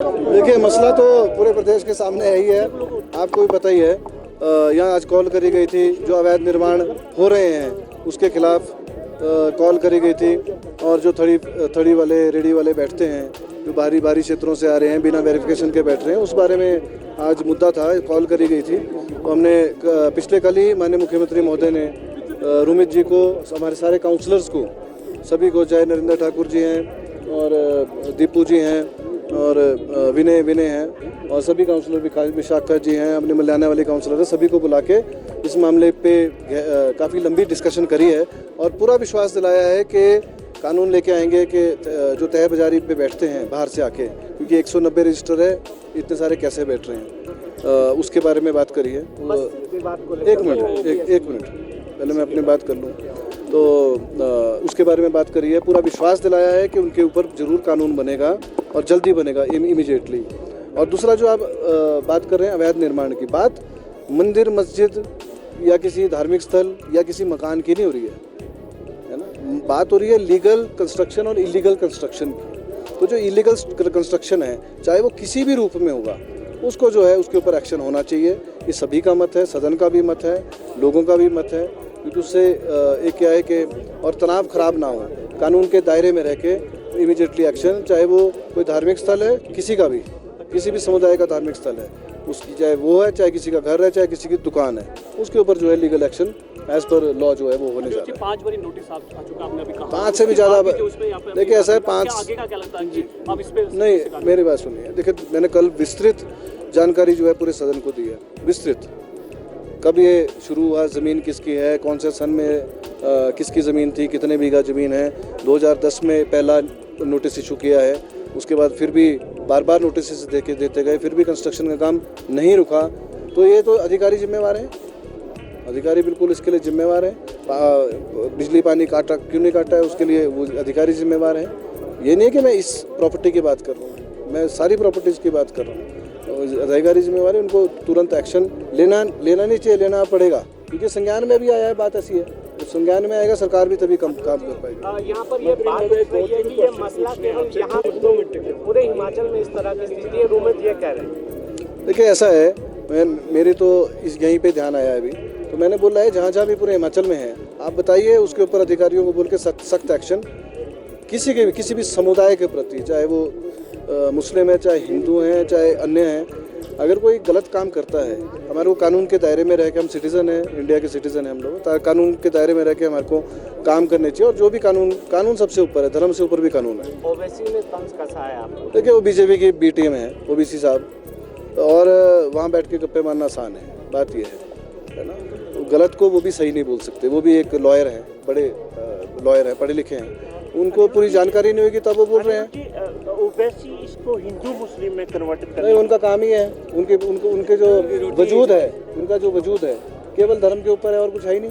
देखिए, मसला तो पूरे प्रदेश के सामने यही है, आपको भी पता ही है। यहाँ आज कॉल करी गई थी, जो अवैध निर्माण हो रहे हैं उसके खिलाफ कॉल करी गई थी। और जो थड़ी वाले रेडी वाले बैठते हैं, जो बाहरी क्षेत्रों से आ रहे हैं, बिना वेरिफिकेशन के बैठ रहे हैं, उस बारे में आज मुद्दा था, कॉल करी गई थी। तो हमने पिछले कल ही माननीय मुख्यमंत्री महोदय ने रुमित जी को, हमारे सारे काउंसलर्स को, सभी को, चाहे नरेंद्र ठाकुर जी हैं और दीपू जी हैं और विनय हैं और सभी काउंसलर, विशाखा जी हैं, अपने मल्याना वाले काउंसलर है, सभी को बुला के इस मामले पे काफ़ी लंबी डिस्कशन करी है और पूरा विश्वास दिलाया है कि कानून लेके आएंगे कि जो तय बाजारी पे बैठते हैं बाहर से आके, क्योंकि 190 रजिस्टर है, इतने सारे कैसे बैठ रहे हैं, उसके बारे में बात करी है। एक मिनट पहले मैं अपनी बात कर लूँ। तो उसके बारे में बात करी है, पूरा विश्वास दिलाया है कि उनके ऊपर ज़रूर कानून बनेगा और जल्दी बनेगा, इमीडिएटली। और दूसरा जो आप बात कर रहे हैं अवैध निर्माण की बात, मंदिर, मस्जिद या किसी धार्मिक स्थल या किसी मकान की नहीं हो रही है ना, बात हो रही है लीगल कंस्ट्रक्शन और इलीगल कंस्ट्रक्शन की। तो जो इलीगल कंस्ट्रक्शन है, चाहे वो किसी भी रूप में होगा, उसको जो है उसके ऊपर एक्शन होना चाहिए। ये सभी का मत है, सदन का भी मत है, लोगों का भी मत है, क्योंकि उससे एक क्या है कि और तनाव खराब ना हो, कानून के दायरे में रह के इमीडिएटली एक्शन, चाहे वो कोई धार्मिक स्थल है, किसी का भी, किसी भी समुदाय का धार्मिक स्थल है, उसकी चाहे वो है, चाहे किसी का घर है, चाहे किसी की दुकान है, उसके ऊपर जो है legal action as per law जो है वो होने जा रहा है। 5 बारी नोटिस आ चुका, आपने अभी कहा 5 से भी ज़्यादा। देखिए ऐसा है, 5 आगे का क्या लगता है आप इस पे? नहीं, मेरी बात सुनिए। देखिए, मैंने कल विस्तृत जानकारी जो है पूरे सदन को दी है, विस्तृत। कब ये शुरू हुआ, ज़मीन किसकी है, कौन से सन में किसकी ज़मीन थी, कितने बीघा ज़मीन है, 2010 में पहला नोटिस इशू किया है, उसके बाद फिर भी बार नोटिस देते गए, फिर भी कंस्ट्रक्शन का काम नहीं रुका। तो ये तो अधिकारी जिम्मेवार हैं, अधिकारी बिल्कुल इसके लिए जिम्मेवार हैं। बिजली पानी काटा क्यों नहीं काटा है, उसके लिए वो अधिकारी जिम्मेवार हैं। ये नहीं है कि मैं इस प्रॉपर्टी की बात कर रहा हूँ, मैं सारी प्रॉपर्टीज़ की बात कर रहा हूँ। अधिकारी जिम्मेवार है, उनको तुरंत एक्शन लेना नहीं चाहिए, लेना पड़ेगा, क्योंकि संज्ञान में भी आया है। बात ऐसी है, तो संज्ञान में आएगा, सरकार भी तभी काम कर पाएगी। यहाँ पर ये बात है कि ये मसला केवल यहाँ पूरे हिमाचल में इस तरह की स्थिति है, रुमित ये कह रहे हैं। देखिए ऐसा है, मेरे तो यहीं पे ध्यान आया अभी, तो मैंने बोला है जहाँ भी पूरे हिमाचल में है, आप बताइए, उसके ऊपर अधिकारियों को बोल के सख्त एक्शन, किसी भी समुदाय के प्रति, चाहे वो मुस्लिम है, चाहे हिंदू हैं, चाहे अन्य हैं, अगर कोई गलत काम करता है, हमारे को कानून के दायरे में रह के, हम सिटीज़न हैं, इंडिया के सिटीज़न हैं हम लोग, कानून के दायरे में रह के हमारे को काम करने चाहिए। और जो भी कानून सबसे ऊपर है, धर्म से ऊपर भी कानून है। ओवैसी में तंज कसा है आपको? देखिए, वो बीजेपी की बी टीम है, ओबीसी साहब, और वहाँ बैठ के गप्पे मारना आसान है, बात ये है ना। तो गलत को वो भी सही नहीं बोल सकते, वो भी एक लॉयर हैं, बड़े लॉयर हैं, पढ़े लिखे हैं, उनको पूरी जानकारी नहीं होगी तब वो बोल रहे हैं। ओवैसी इसको हिंदू मुस्लिम में कन्वर्ट कर, नहीं, उनका काम ही है, उनके जो वजूद है, उनका जो वजूद है केवल धर्म के ऊपर है और कुछ है ही नहीं।